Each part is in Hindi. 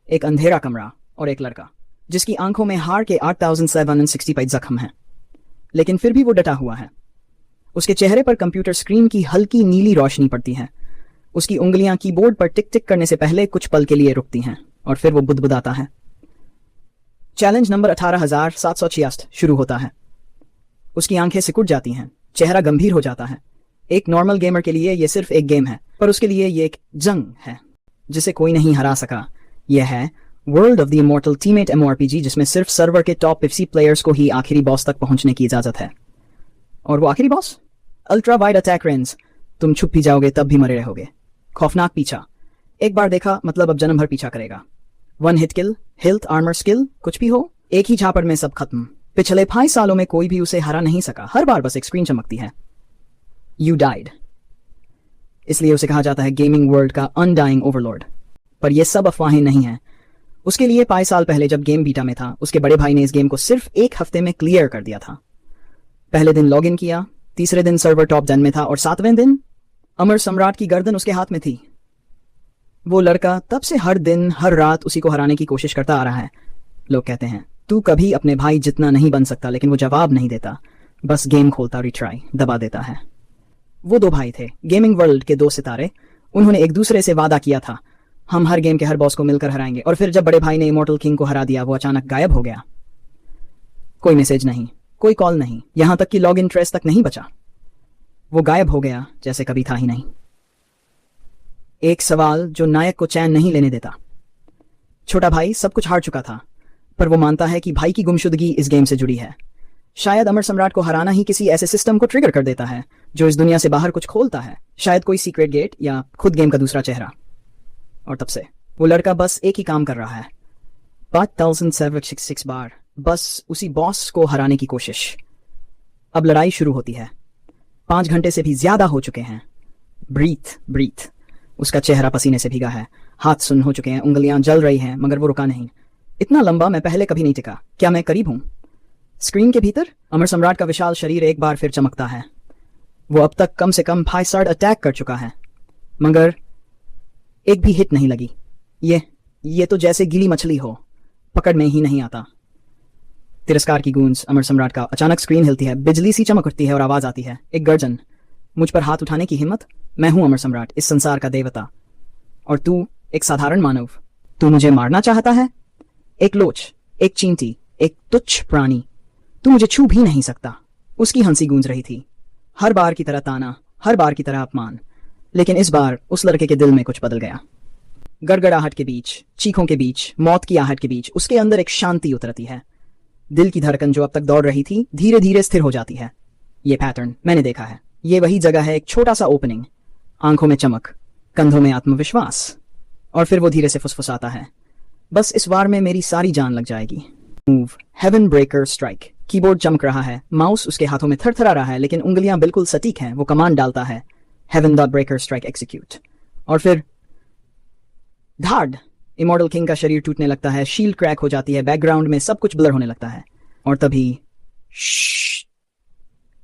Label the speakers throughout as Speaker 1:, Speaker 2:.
Speaker 1: एक अंधेरा कमरा और एक लड़का जिसकी आंखों में हार के 8765 जख्म हैं, लेकिन फिर भी वो डटा हुआ है। उसके चेहरे पर कंप्यूटर स्क्रीन की हल्की नीली रोशनी पड़ती है। उसकी उंगलियां कीबोर्ड पर टिक टिक करने से पहले कुछ पल के लिए रुकती हैं और फिर वो बुदबुदाता है। चैलेंज नंबर 18,766 शुरू होता है। उसकी आंखें सिकुड़ जाती हैं, चेहरा गंभीर हो जाता है। एक नॉर्मल गेमर के लिए यह सिर्फ एक गेम है, पर उसके लिए यह एक जंग है जिसे कोई नहीं हरा सका। यह है world of the immortal teammate MMORPG, जिसमें सिर्फ सर्वर के टॉप 50 प्लेयर्स को ही आखिरी बॉस तक पहुंचने की इजाजत है। और वो आखिरी boss ultra wide attack range. तुम छुप भी जाओगे तब भी मरे रहोगे। खौफनाक पीछा, एक बार देखा मतलब अब जन्म भर पीछा करेगा। 1 heat kill, health, armour, skill, कुछ भी हो, एक ही झापड़ में सब खत्म। पिछले 5 सालों में कोई भी उसे हरा नहीं सका। हर बार बस एक स्क्रीन चमकती है, यू डाइड। इसलिए उसे कहा जाता है गेमिंग वर्ल्ड का अनडाइंग ओवरलॉर्ड। पर यह सब अफवाहें नहीं है। उसके लिए 5 साल पहले जब गेम बीटा में था, उसके बड़े भाई ने इस गेम को सिर्फ 1 हफ्ते में क्लियर कर दिया था। पहले दिन लॉग इन किया, तीसरे दिन सर्वर टॉप 10 में था और 7वें दिन अमर सम्राट की गर्दन उसके हाथ में थी। वो लड़का तब से हर दिन हर रात उसी को हराने की कोशिश करता आ रहा है। लोग कहते हैं तू कभी अपने भाई जितना नहीं बन सकता, लेकिन वो जवाब नहीं देता, बस गेम खोलता, रिट्राई दबा देता है। वो 2 भाई थे, गेमिंग वर्ल्ड के 2 सितारे। उन्होंने एक दूसरे से वादा किया था, हम हर गेम के हर बॉस को मिलकर हराएंगे। और फिर जब बड़े भाई ने इमॉर्टल किंग को हरा दिया, वो अचानक गायब हो गया। कोई मैसेज नहीं, कोई कॉल नहीं, यहां तक कि लॉग इन ट्रेस तक नहीं बचा। वो गायब हो गया जैसे कभी था ही नहीं। एक सवाल जो नायक को चैन नहीं लेने देता। छोटा भाई सब कुछ हार चुका था, पर वो मानता है कि भाई की गुमशुदगी इस गेम से जुड़ी है। शायद अमर सम्राट को हराना ही किसी ऐसे सिस्टम को ट्रिगर कर देता है जो इस दुनिया से बाहर कुछ खोलता है। शायद कोई सीक्रेट गेट या खुद गेम का दूसरा चेहरा। और तब से वो लड़का बस एक ही काम कर रहा है, 5766 बार बस उसी बॉस को हराने की कोशिश। अब लड़ाई शुरू होती है। 5 घंटे से भी ज्यादा हो चुके हैं। Breathe breathe. उसका चेहरा पसीने से भीगा है, हाथ सुन्न हो चुके हैं, उंगलियां जल रही हैं, मगर वो रुका नहीं। इतना लंबा मैं पहले कभी नहीं टिका। क्या मैं करीब हूं? स्क्रीन के भीतर अमर सम्राट का विशाल शरीर एक बार फिर चमकता है। वो अब तक कम से कम 5 अटैक कर चुका है, मगर एक भी हिट नहीं लगी। ये तो जैसे गीली मछली हो, पकड़ में ही नहीं आता। तिरस्कार की गूंज अमर सम्राट का। अचानक स्क्रीन हिलती है, बिजली सी चमक उठती है और आवाज आती है, एक गर्जन। मुझ पर हाथ उठाने की हिम्मत? मैं हूं अमर सम्राट, इस संसार का देवता, और तू एक साधारण मानव। तू मुझे मारना चाहता है? एक लोच, एक चींटी, एक तुच्छ प्राणी। तू मुझे छू भी नहीं सकता। उसकी हंसी गूंज रही थी, हर बार की तरह ताना, हर बार की तरह अपमान। लेकिन इस बार उस लड़के के दिल में कुछ बदल गया। गड़गड़ाहट के बीच, चीखों के बीच, मौत की आहट के बीच उसके अंदर एक शांति उतरती है। दिल की धड़कन जो अब तक दौड़ रही थी, धीरे धीरे स्थिर हो जाती है। ये पैटर्न मैंने देखा है। ये वही जगह है, एक छोटा सा ओपनिंग, आंखों में चमक, कंधों में आत्मविश्वास, और फिर वो धीरे से फुसफुसाता है, बस इस वार में मेरी सारी जान लग जाएगी। Move, heaven breaker strike. Keyboard चमक रहा है, माउस उसके हाथों में थरथरा रहा है, लेकिन उंगलियां बिल्कुल सटीक हैं। वो कमांड डालता है, heaven dot breaker strike execute, और फिर धाड़। इमॉर्टल किंग का शरीर टूटने लगता है, शील्ड क्रैक हो जाती है, बैकग्राउंड में सब कुछ ब्लर होने लगता है, और तभी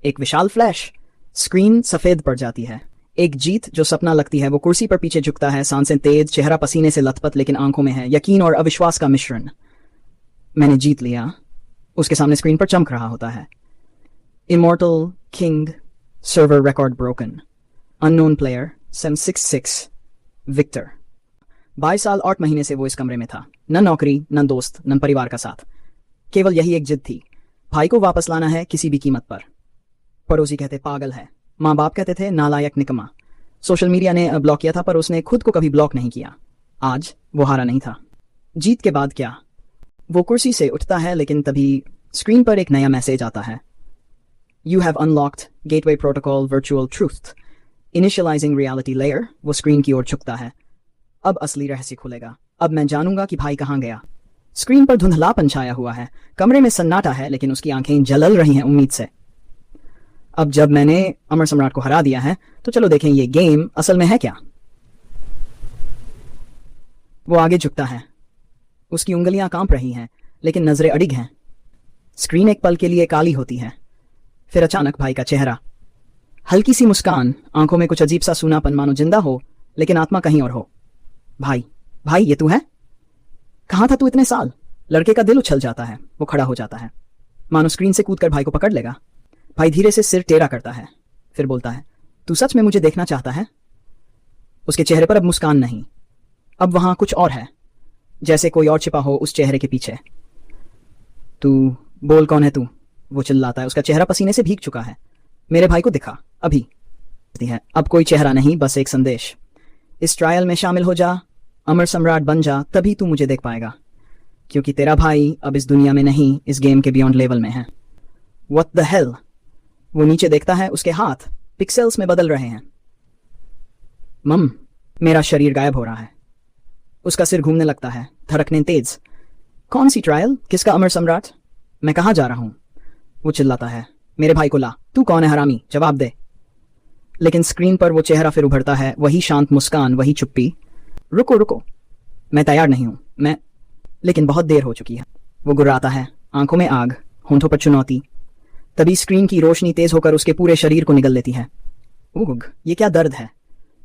Speaker 1: एक विशाल फ्लैश। स्क्रीन सफेद पड़ जाती है। एक जीत जो सपना लगती है। वो कुर्सी पर पीछे झुकता है, सांसें तेज, चेहरा पसीने से लथपथ, लेकिन आंखों में है यकीन और अविश्वास का मिश्रण। मैंने जीत लिया। उसके सामने स्क्रीन पर चमक रहा होता है, immortal king, server record broken, unknown player, SEM66, Victor. 22 साल 8 महीने से वो इस कमरे में था। न नौकरी, न दोस्त, न परिवार का साथ। केवल यही एक जिद थी, भाई को वापस लाना है किसी भी कीमत पर। पड़ोसी कहते पागल है, माँ बाप कहते थे नालायक, निकम्मा। सोशल मीडिया ने ब्लॉक किया था, पर उसने खुद को कभी ब्लॉक नहीं किया। आज वो हारा नहीं था। जीत के बाद क्या? वो कुर्सी से उठता है, लेकिन तभी स्क्रीन पर एक नया मैसेज आता है, you have unlocked gateway protocol virtual truth initialising reality layer. वो स्क्रीन की ओर झुकता है। अब असली रहस्य खुलेगा। अब मैं जानूंगा कि भाई कहाँ गया। स्क्रीन पर धुंधलापन छाया हुआ है, कमरे में सन्नाटा है, लेकिन उसकी आंखें जलल रही हैं उम्मीद से। अब जब मैंने अमर सम्राट को हरा दिया है, तो चलो देखें ये गेम असल में है क्या। वो आगे झुकता है, उसकी उंगलियां कांप रही हैं, लेकिन नजरें अडिग हैं। स्क्रीन एक पल के लिए काली होती है, फिर अचानक भाई का चेहरा, हल्की सी मुस्कान, आंखों में कुछ अजीब सा सूनापन, मानो जिंदा हो लेकिन आत्मा कहीं और हो। भाई, भाई ये तू है? कहाँ था तू इतने साल? लड़के का दिल उछल जाता है। वो खड़ा हो जाता है, मानो स्क्रीन से कूदकर भाई को पकड़ लेगा। भाई धीरे से सिर टेढ़ा करता है, फिर बोलता है, तू सच में मुझे देखना चाहता है? उसके चेहरे पर अब मुस्कान नहीं, अब वहां कुछ और है, जैसे कोई और छिपा हो उस चेहरे के पीछे। तू बोल, कौन है तू? वो चिल्लाता है। उसका चेहरा पसीने से भीग चुका है। मेरे भाई को दिखा अभी है। अब कोई चेहरा नहीं, बस एक संदेश। इस ट्रायल में शामिल हो जा, अमर सम्राट बन जा, तभी तू मुझे देख पाएगा, क्योंकि तेरा भाई अब इस दुनिया में नहीं, इस गेम के बियॉन्ड लेवल में है। What the hell? वो नीचे देखता है, उसके हाथ पिक्सेल्स में बदल रहे हैं। मम, मेरा शरीर गायब हो रहा है। उसका सिर घूमने लगता है, धड़कने तेज। कौन सी ट्रायल? किसका अमर सम्राट? मैं कहाँ जा रहा हूं? वो चिल्लाता है, मेरे भाई को ला। तू कौन है हरामी? जवाब दे। लेकिन स्क्रीन पर वो चेहरा फिर उभरता है, वही शांत मुस्कान, वही चुप्पी। रुको रुको, मैं तैयार नहीं हूं, मैं। लेकिन बहुत देर हो चुकी है। वो गुर्राता है, आंखों में आग, होंठों पर चुनौती। तभी स्क्रीन की रोशनी तेज होकर उसके पूरे शरीर को निगल लेती है। उग, ये क्या दर्द है?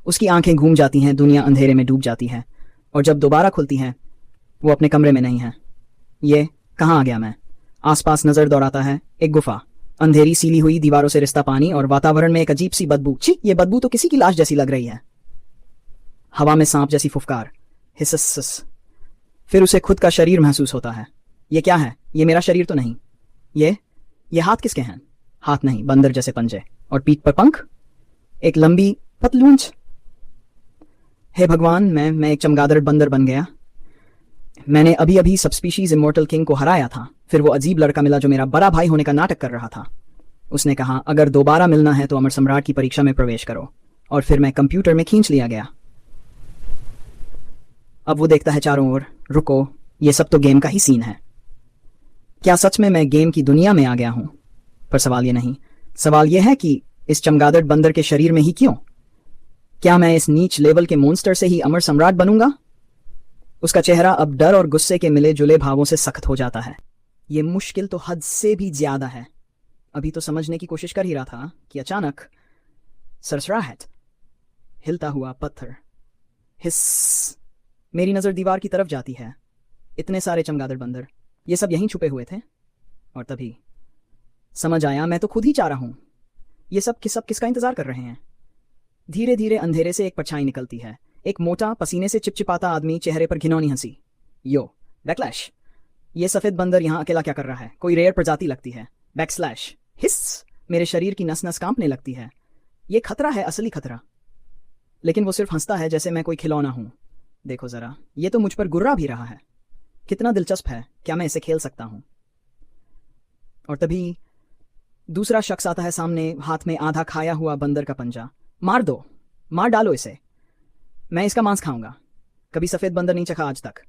Speaker 1: उसकी आंखें घूम जाती हैं, दुनिया अंधेरे में डूब जाती है, और जब दोबारा खुलती हैं, वो अपने कमरे में नहीं है। ये कहाँ आ गया मैं? आसपास नजर दौड़ाता है। एक गुफा, अंधेरी सीली हुई दीवारों से रिश्ता पानी, और वातावरण में एक अजीब सी बदबू। छी, ये बदबू तो किसी की लाश जैसी लग रही है। हवा में सांप जैसी फुफकार, हिस्स। फिर उसे खुद का शरीर महसूस होता है। ये क्या है? ये मेरा शरीर तो नहीं। ये हाथ किसके हैं? हाथ नहीं, बंदर जैसे पंजे, और पीठ पर पंख, एक लंबी पतलूंच। हे भगवान, मैं एक चमगादड़ बंदर बन गया। मैंने अभी अभी सबस्पीशीज इमोर्टल किंग को हराया था। फिर वो अजीब लड़का मिला जो मेरा बड़ा भाई होने का नाटक कर रहा था। उसने कहा, अगर दोबारा मिलना है तो अमर सम्राट की परीक्षा में प्रवेश करो। और फिर मैं कंप्यूटर में खींच लिया गया। अब वो देखता है चारों ओर। रुको, ये सब तो गेम का ही सीन है। क्या सच में मैं गेम की दुनिया में आ गया हूं? पर सवाल ये नहीं, सवाल ये है कि इस चमगादड़ बंदर के शरीर में ही क्यों? क्या मैं इस नीच लेवल के मॉन्स्टर से ही अमर सम्राट बनूंगा? उसका चेहरा अब डर और गुस्से के मिले जुले भावों से सख्त हो जाता है। ये मुश्किल तो हद से भी ज्यादा है। अभी तो समझने की कोशिश कर ही रहा था कि अचानक सरसराहट, हिलता हुआ पत्थर, हिस्स। मेरी नजर दीवार की तरफ जाती है। इतने सारे चमगादड़ बंदर, ये सब यहीं छुपे हुए थे। और तभी समझ आया, मैं तो खुद ही चाह रहा हूं। ये सब किसका इंतजार कर रहे हैं? धीरे धीरे अंधेरे से एक परछाई निकलती है। एक मोटा, पसीने से चिपचिपाता आदमी, चेहरे पर घिनौनी हंसी। यो बैकलैश, ये सफेद बंदर यहाँ अकेला क्या कर रहा है? कोई रेयर प्रजाति लगती है। बैकस्लैश, हिस्स। मेरे शरीर की नस नस कांपने लगती है। ये खतरा है, असली खतरा। लेकिन वो सिर्फ हंसता है, जैसे मैं कोई खिलौना हूं। देखो जरा, ये तो मुझ पर गुर्रा भी रहा है। कितना दिलचस्प है, क्या मैं इसे खेल सकता हूं? और तभी दूसरा शख्स आता है सामने, हाथ में आधा खाया हुआ बंदर का पंजा। मार दो, मार डालो इसे, मैं इसका मांस खाऊंगा। कभी सफेद बंदर नहीं चखा आज तक।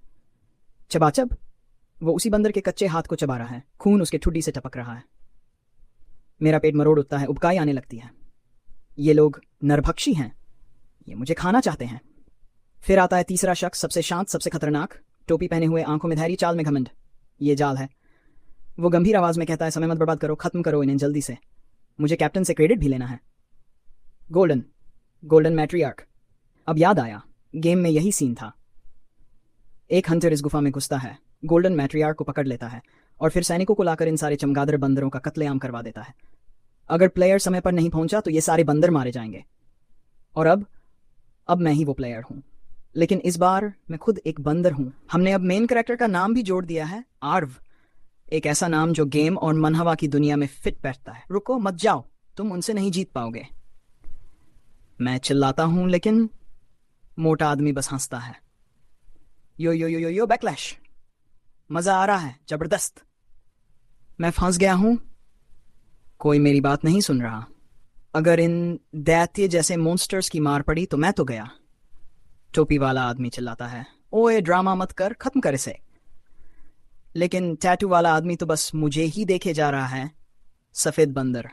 Speaker 1: चबाचब, वो उसी बंदर के कच्चे हाथ को चबा रहा है। खून उसके ठुड्डी से टपक रहा है। मेरा पेट मरोड़ उठता है, उबकाई आने लगती है। ये लोग नरभक्षी हैं, ये मुझे खाना चाहते हैं। फिर आता है तीसरा शख्स, सबसे शांत, सबसे खतरनाक, टोपी पहने हुए, आंखों में धैर्य, चाल में घमंड। ये जाल है। वो गंभीर आवाज में कहता है, समय मत बर्बाद करो, खत्म करो इन्हें जल्दी से, मुझे कैप्टन से क्रेडिट भी लेना है। गोल्डन मैट्रियार्क। अब याद आया, गेम में यही सीन था। एक हंटर इस गुफा में घुसता है, गोल्डन मैट्रियार्क को पकड़ लेता है, और फिर सैनिकों को लाकर इन सारे चमगादड़ बंदरों का कत्लेआम करवा देता है। अगर प्लेयर समय पर नहीं पहुंचा तो ये सारे बंदर मारे जाएंगे। और अब मैं ही वो प्लेयर हूं। लेकिन इस बार मैं खुद एक बंदर हूं। हमने अब मेन कैरेक्टर का नाम भी जोड़ दिया है, आर्व। एक ऐसा नाम जो गेम और मनहवा की दुनिया में फिट बैठता है। रुको मत जाओ, तुम उनसे नहीं जीत पाओगे। मैं चिल्लाता हूं, लेकिन मोटा आदमी बस हंसता है। यो यो यो यो यो बैकलैश, मजा आ रहा है, जबरदस्त। मैं फंस गया हूं, कोई मेरी बात नहीं सुन रहा। अगर इन दैत्य जैसे मॉन्स्टर्स की मार पड़ी तो मैं तो गया। टोपी वाला आदमी चिल्लाता है, ओए ड्रामा मत कर, खत्म कर इसे। लेकिन टैटू वाला आदमी तो बस मुझे ही देखे जा रहा है। सफेद बंदर,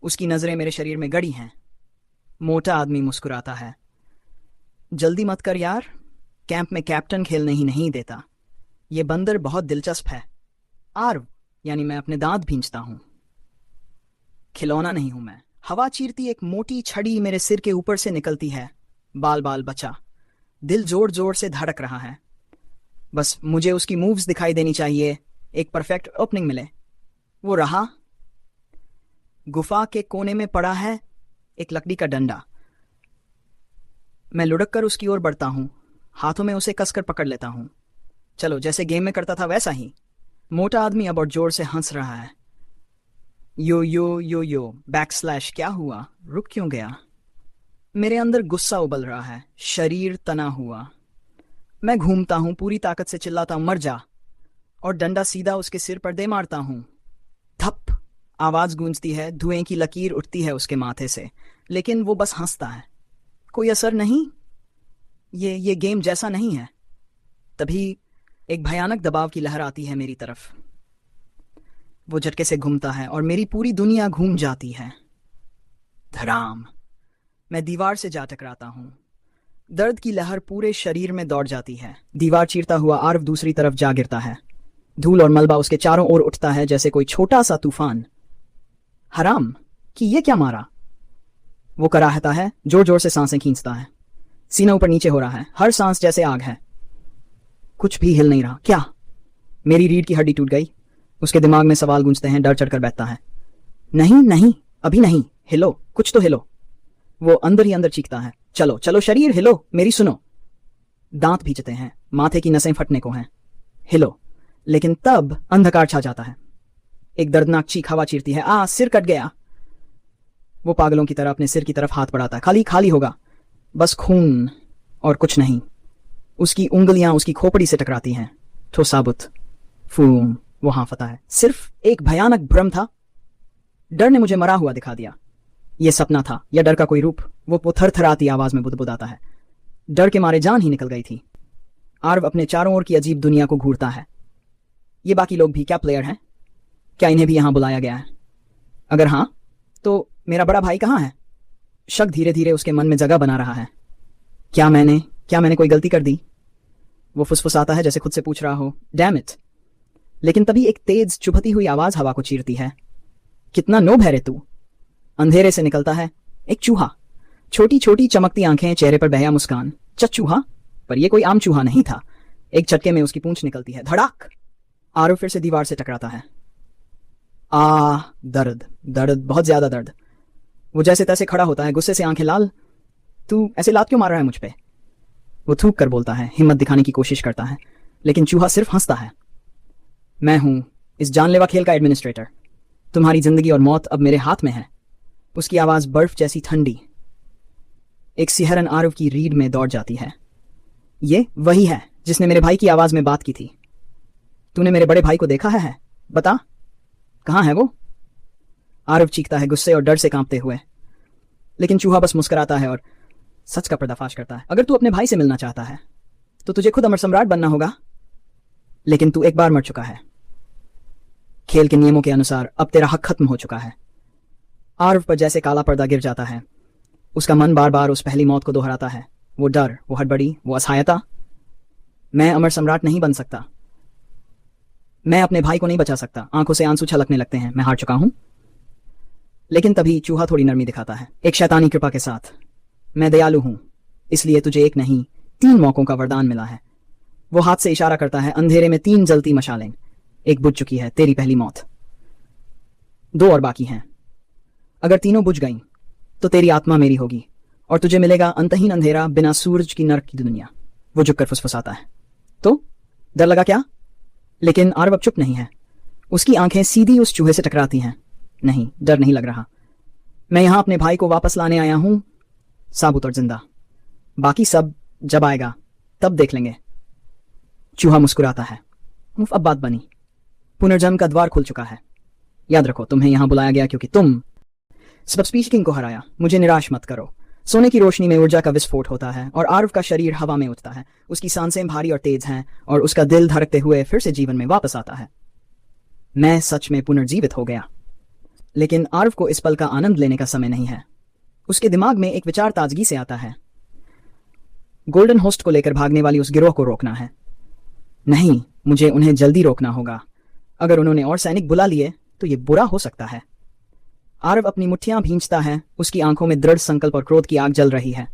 Speaker 1: उसकी नजरें मेरे शरीर में गड़ी हैं। मोटा आदमी मुस्कुराता है, जल्दी मत कर यार, कैंप में कैप्टन खेलने ही नहीं देता। ये बंदर बहुत दिलचस्प है। आर्व, यानी मैं अपने दांत भींचता हूं। खिलौना नहीं हूं मैं। हवा चीरती एक मोटी छड़ी मेरे सिर के ऊपर से निकलती है। बाल बाल बचा, दिल जोर जोर से धड़क रहा है। बस मुझे उसकी मूव्स दिखाई देनी चाहिए, एक परफेक्ट ओपनिंग मिले। वो रहा। गुफा के कोने में पड़ा है एक लकड़ी का डंडा। मैं लुढ़क कर उसकी ओर बढ़ता हूं, हाथों में उसे कसकर पकड़ लेता हूं। चलो, जैसे गेम में करता था वैसा ही। मोटा आदमी अब और जोर से हंस रहा है। यो यो यो यो बैकस्लैश, क्या हुआ? रुक क्यों गया? मेरे अंदर गुस्सा उबल रहा है, शरीर तना हुआ। मैं घूमता हूं, पूरी ताकत से चिल्लाता हूं, मर जा, और डंडा सीधा उसके सिर पर दे मारता हूं। धप आवाज गूंजती है, धुएं की लकीर उठती है उसके माथे से, लेकिन वो बस हंसता है। कोई असर नहीं। ये गेम जैसा नहीं है। तभी एक भयानक दबाव की लहर आती है मेरी तरफ। वो झटके से घूमता है और मेरी पूरी दुनिया घूम जाती है। धड़ाम, मैं दीवार से जा टकराता हूं। दर्द की लहर पूरे शरीर में दौड़ जाती है। दीवार चीरता हुआ आरव दूसरी तरफ जा गिरता है। धूल और मलबा उसके चारों ओर उठता है जैसे कोई छोटा सा तूफान। हराम कि ये क्या मारा? वो कराहता है, जोर जोर से सांसें खींचता है। सीना ऊपर नीचे हो रहा है, हर सांस जैसे आग है। कुछ भी हिल नहीं रहा। क्या? मेरी रीढ़ की हड्डी टूट गई? उसके दिमाग में सवाल गूंजते हैं, डर चढ़कर बैठता है। नहीं नहीं, अभी नहीं, हिलो, कुछ तो हिलो। वो अंदर ही अंदर चीखता है, चलो चलो शरीर हिलो, मेरी सुनो। दांत भींचते हैं, माथे की नसें फटने को हैं। हिलो। लेकिन तब अंधकार छा जाता है। एक दर्दनाक चीख हवा चीरती है, सिर कट गया। वो पागलों की तरह अपने सिर की तरफ हाथ बढ़ाता है। खाली खाली होगा, बस खून और कुछ नहीं। उसकी उंगलियां उसकी खोपड़ी से टकराती हैं, तो साबुत। फूम, वो हांफता है। सिर्फ एक भयानक भ्रम था। डर ने मुझे मरा हुआ दिखा दिया। यह सपना था या डर का कोई रूप? वो थरथराती आवाज में बुदबुदाता है। डर के मारे जान ही निकल गई थी। आरव अपने चारों ओर की अजीब दुनिया को घूरता है। ये बाकी लोग भी क्या प्लेयर हैं? क्या इन्हें भी यहां बुलाया गया है? अगर हां, तो मेरा बड़ा भाई कहां है? शक धीरे धीरे उसके मन में जगह बना रहा है। क्या मैंने कोई गलती कर दी? वो फुसफुसाता है जैसे खुद से पूछ रहा हो, डैम इट। लेकिन तभी एक तेज चुभती हुई आवाज हवा को चीरती है। कितना नोब है रे तू? अंधेरे से निकलता है एक चूहा। छोटी छोटी चमकती आंखें, चेहरे पर बहया मुस्कान। चूहा? पर यह कोई आम चूहा नहीं था। एक झटके में उसकी पूंछ निकलती है। धड़ाक! आरव फिर से दीवार से टकराता है। दर्द, दर्द, बहुत ज्यादा दर्द। वो जैसे तैसे खड़ा होता है, गुस्से से आंखें लाल। तू ऐसे लात क्यों मार रहा है मुझ पे? वो थूक कर बोलता है, हिम्मत दिखाने की कोशिश करता है, लेकिन चूहा सिर्फ हंसता है। मैं हूं इस जानलेवा खेल का एडमिनिस्ट्रेटर। तुम्हारी जिंदगी और मौत अब मेरे हाथ में है। उसकी आवाज बर्फ जैसी ठंडी। एक सिहरन आरव की रीढ़ में दौड़ जाती है। ये वही है जिसने मेरे भाई की आवाज में बात की थी। तूने मेरे बड़े भाई को देखा है? बता, कहां है वो? आरव चीखता है, गुस्से और डर से कांपते हुए। लेकिन चूहा बस मुस्कुराता है और सच का पर्दाफाश करता है। अगर तू अपने भाई से मिलना चाहता है तो तुझे खुद अमर सम्राट बनना होगा। लेकिन तू एक बार मर चुका है। खेल के नियमों के अनुसार अब तेरा हक खत्म हो चुका है। आरव पर जैसे काला पर्दा गिर जाता है। उसका मन बार बार उस पहली मौत को दोहराता है। वो डर, वो हड़बड़ी, वो असहायता। मैं अमर सम्राट नहीं बन सकता। मैं अपने भाई को नहीं बचा सकता। आंखों से आंसू छलकने लगते हैं। मैं हार चुका हूं। लेकिन तभी चूहा थोड़ी नरमी दिखाता है, एक शैतानी कृपा के साथ। मैं दयालु हूं, इसलिए तुझे एक नहीं 3 मौकों का वरदान मिला है। वो हाथ से इशारा करता है। अंधेरे में 3 जलती मशालें। एक बुझ चुकी है, तेरी पहली मौत। 2 और बाकी हैं। अगर तीनों बुझ गईं तो तेरी आत्मा मेरी होगी और तुझे मिलेगा अंतहीन अंधेरा, बिना सूरज की नर्क की दुनिया। वो झुककर फुसफुसाता है। तो डर लगा क्या? लेकिन आरव अब चुप नहीं है। उसकी आंखें सीधी उस चूहे से टकराती हैं। नहीं, डर नहीं लग रहा। मैं यहां अपने भाई को वापस लाने आया हूं, साबुत और जिंदा। बाकी सब जब आएगा तब देख लेंगे। चूहा मुस्कुराता है। अब बात बनी। पुनर्जन्म का द्वार खुल चुका है। याद रखो, तुम्हें यहां बुलाया गया क्योंकि तुम सबस्पीशीज किंग को हराया। मुझे निराश मत करो। सोने की रोशनी में ऊर्जा का विस्फोट होता है और आरव का शरीर हवा में उठता है। उसकी सांसें भारी और तेज हैं और उसका दिल धड़कते हुए फिर से जीवन में वापस आता है। मैं सच में पुनर्जीवित हो गया। लेकिन आरव को इस पल का आनंद लेने का समय नहीं है। उसके दिमाग में एक विचार ताजगी से आता है। गोल्डन होस्ट को लेकर भागने वाली उस गिरोह को रोकना है। नहीं, मुझे उन्हें जल्दी रोकना होगा। अगर उन्होंने और सैनिक बुला लिए तो ये बुरा हो सकता है। आरव अपनी मुट्ठियां भींचता है। उसकी आंखों में दृढ़ संकल्प और क्रोध की आग जल रही है।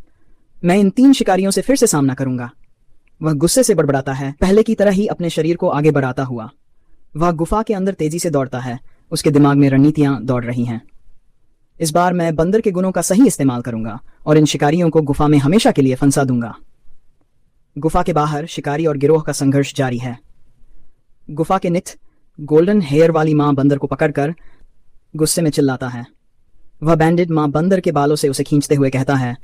Speaker 1: मैं इन 3 शिकारियों से फिर से सामना करूंगा। वह गुस्से से बड़बड़ाता है, पहले की तरह ही अपने शरीर को आगे बढ़ाता हुआ। वह गुफा के अंदर तेजी से दौड़ता है। उसके दिमाग में रणनीतियां दौड़ रही हैं। इस बार मैं बंदर के गुणों का सही इस्तेमाल करूंगा और इन शिकारियों को गुफा में हमेशा के लिए फंसा दूंगा। गुफा के बाहर शिकारी और गिरोह का संघर्ष जारी है। गुफा के नित गोल्डन हेयर वाली मां बंदर को पकड़कर गुस्से में चिल्लाता है। वह बैंडेड मां बंदर के बालों से उसे खींचते हुए कहता है,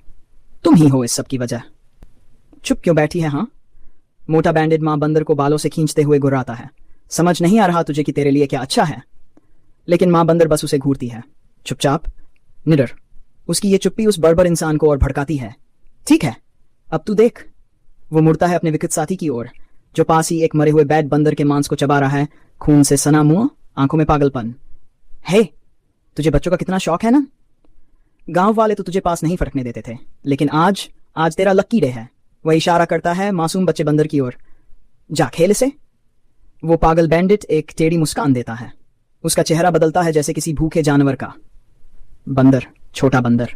Speaker 1: तुम ही हो इस सब की वजह। चुप क्यों बैठी है हाँ? मोटा बैंडेड मां बंदर को बालों से खींचते हुए गुर्राता है। समझ नहीं आ रहा तुझे कि तेरे लिए क्या अच्छा है? लेकिन मां बंदर बस उसे घूरती है। चुपचाप, निडर। उसकी ये चुप्पी उस बर्बर इंसान को और भड़काती है। ठीक है, अब तू देख। वो मुड़ता है अपने विकट साथी की ओर, जो पास ही एक मरे हुए बैड बंदर के मांस को चबा रहा है, खून से सना मुंह, आंखों में पागलपन। हे, तुझे बच्चों का कितना शौक है ना? गांव वाले तो तुझे पास नहीं फटकने देते थे, लेकिन आज तेरा लक्की डे है। वह इशारा करता है मासूम बच्चे बंदर की ओर। जा खेल इसे। वो पागल बैंडिट एक टेढ़ी मुस्कान देता है। उसका चेहरा बदलता है जैसे किसी भूखे जानवर का। बंदर, छोटा बंदर।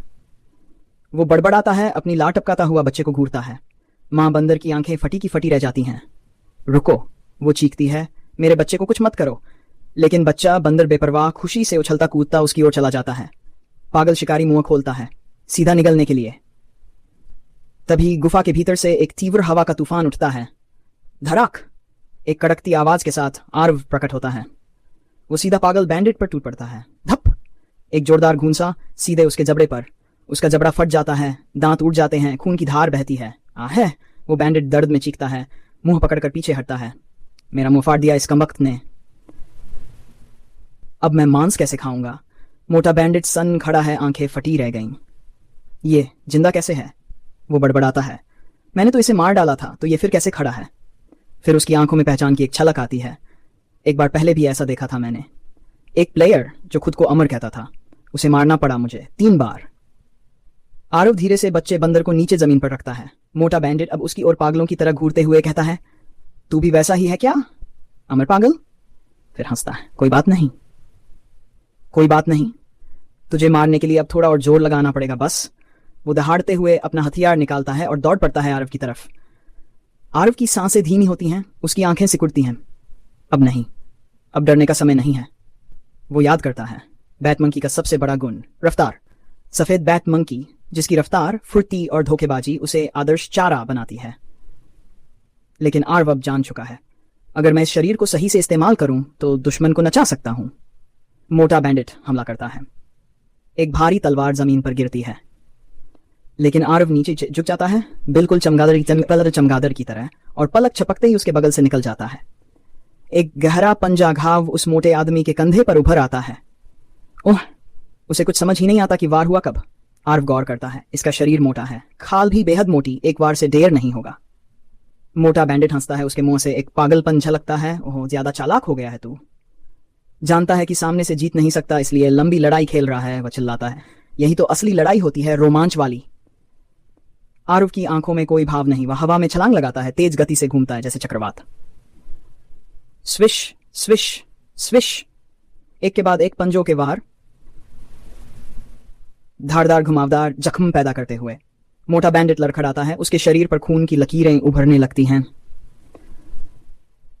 Speaker 1: वो बड़बड़ाता है, अपनी लात टपकाता हुआ बच्चे को घूरता है। मां बंदर की आंखें फटी की फटी रह जाती हैं। रुको, वो चीखती है, मेरे बच्चे को कुछ मत करो। लेकिन बच्चा बंदर बेपरवाह खुशी से उछलता कूदता उसकी ओर चला जाता है। पागल शिकारी मुंह खोलता है, सीधा निगलने के लिए। तभी गुफा के भीतर से एक तीव्र हवा का तूफान उठता है। धड़ाक! एक कड़कती आवाज के साथ आर्व प्रकट होता है। वो सीधा पागल बैंडिट पर टूट पड़ता है। धप! एक जोरदार घूंसा सीधे उसके जबड़े पर। उसका जबड़ा फट जाता है, दांत उड़ जाते हैं, खून की धार बहती है। है वो बैंडिट दर्द में चीखता है, मुंह पकड़कर पीछे हटता है। मेरा मुंह फाड़ दिया इस कमबख्त ने। अब मैं मांस कैसे खाऊंगा? मोटा बैंडिट सन खड़ा है, आंखें फटी रह गईं। ये जिंदा कैसे है? वो बड़बड़ाता है। मैंने तो इसे मार डाला था, तो ये फिर कैसे खड़ा है? फिर उसकी आंखों में पहचान की एक छलक आती है। एक बार पहले भी ऐसा देखा था मैंने। एक प्लेयर जो खुद को अमर कहता था, उसे मारना पड़ा मुझे 3 बार। आरव धीरे से बच्चे बंदर को नीचे जमीन पर रखता है। मोटा बैंडिट अब उसकी ओर पागलों की तरह घूरते हुए कहता है, तू भी वैसा ही है क्या, अमर पागल? फिर हंसता है। कोई बात नहीं, कोई बात नहीं, तुझे मारने के लिए अब थोड़ा और जोर लगाना पड़ेगा बस। वो दहाड़ते हुए अपना हथियार निकालता है और दौड़ पड़ता है आरव की तरफ। आरव की सांसें धीमी होती हैं, उसकी आंखें सिकुड़ती हैं। अब नहीं, अब डरने का समय नहीं है। वो याद करता है बैट मंकी का सबसे बड़ा गुण, रफ्तार। सफेद बैट मंकी, जिसकी रफ्तार, फुर्ती और धोखेबाजी उसे आदर्श चारा बनाती है। लेकिन आरव अब जान चुका है, अगर मैं इस शरीर को सही से इस्तेमाल करूं तो दुश्मन को नचा सकता हूं। मोटा बैंडिट हमला करता है। एक भारी तलवार जमीन पर गिरती है, लेकिन आरव नीचे झुक जाता है, बिल्कुल चमगादड़ की तरह, और पलक छपकते ही उसके बगल से निकल जाता है। एक गहरा पंजा घाव उस मोटे आदमी के कंधे पर उभर आता है। ओह! उसे कुछ समझ ही नहीं आता कि वार हुआ कब। आरव गौर करता है, इसका शरीर मोटा है, खाल भी बेहद मोटी, एक वार से ढेर नहीं होगा। मोटा बैंडिट हंसता है, उसके मुंह से एक पागलपन झलकता है। ओह, ज्यादा चालाक हो गया है तू। जानता है कि सामने से जीत नहीं सकता, इसलिए लंबी लड़ाई खेल रहा है। वह चिल्लाता है, यही तो असली लड़ाई होती है, रोमांच वाली। आरव की आंखों में कोई भाव नहीं। वह हवा में छलांग लगाता है, तेज गति से घूमता है जैसे चक्रवात। स्विश स्विश स्विश, एक के बाद एक पंजों के वार, धारदार घुमावदार जख्म पैदा करते हुए मोटा बैंडिट लड़खड़ाता है। उसके शरीर पर खून की लकीरें उभरने लगती हैं।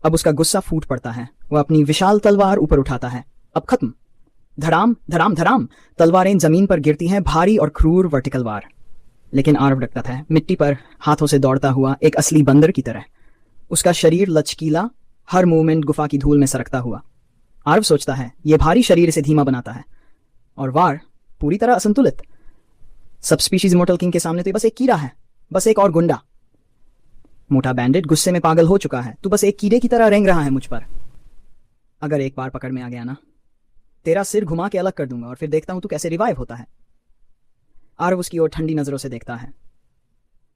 Speaker 1: अब उसका गुस्सा फूट पड़ता है। वह अपनी विशाल तलवार ऊपर उठाता है। अब खत्म। धड़ाम धड़ाम धड़ाम, तलवारें जमीन पर गिरती हैं, भारी और क्रूर वर्टिकल वार। लेकिन आरव डरता है, मिट्टी पर हाथों से दौड़ता हुआ एक असली बंदर की तरह। उसका शरीर लचकीला, हर मूवमेंट गुफा की धूल में सरकता हुआ। आरव सोचता है, यह भारी शरीर इसे धीमा बनाता है, और वार पूरी तरह असंतुलित। सब स्पीशीज इमोर्टल किंग के सामने तो बस एक कीड़ा है, बस एक और गुंडा। मोटा बैंडिट गुस्से में पागल हो चुका है। तू बस एक कीड़े की तरह रेंग रहा है मुझ पर। अगर एक बार पकड़ में आ गया ना, तेरा सिर घुमा के अलग कर दूंगा, और फिर देखता हूं तू कैसे रिवाइव होता है। आरव उसकी ओर ठंडी नजरों से देखता है,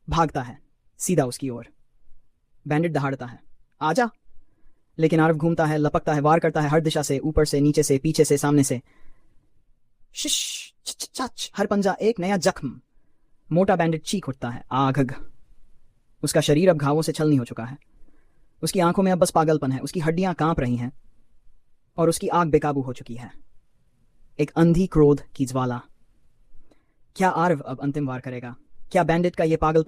Speaker 1: भागता है सीधा उसकी ओर। बैंडिट दहाड़ता है, आजा। लेकिन आरव घूमता है, लपकता है, वार करता है, हर दिशा से, ऊपर से, नीचे से, पीछे से, सामने से। शिश चच, हर पंजा एक नया जख्म। मोटा बैंडिट चीख उठता है, आघग। उसका शरीर अब घावों से छलनी हो चुका है। उसकी आंखों में अब बस पागलपन है। उसकी हड्डियां कांप रही हैं और उसकी आग बेकाबू हो चुकी है। एक अंधी क्रोध की ज्वाला। क्या आरव अब अंतिम वार करेगा? क्या बैंडिट का ये पागल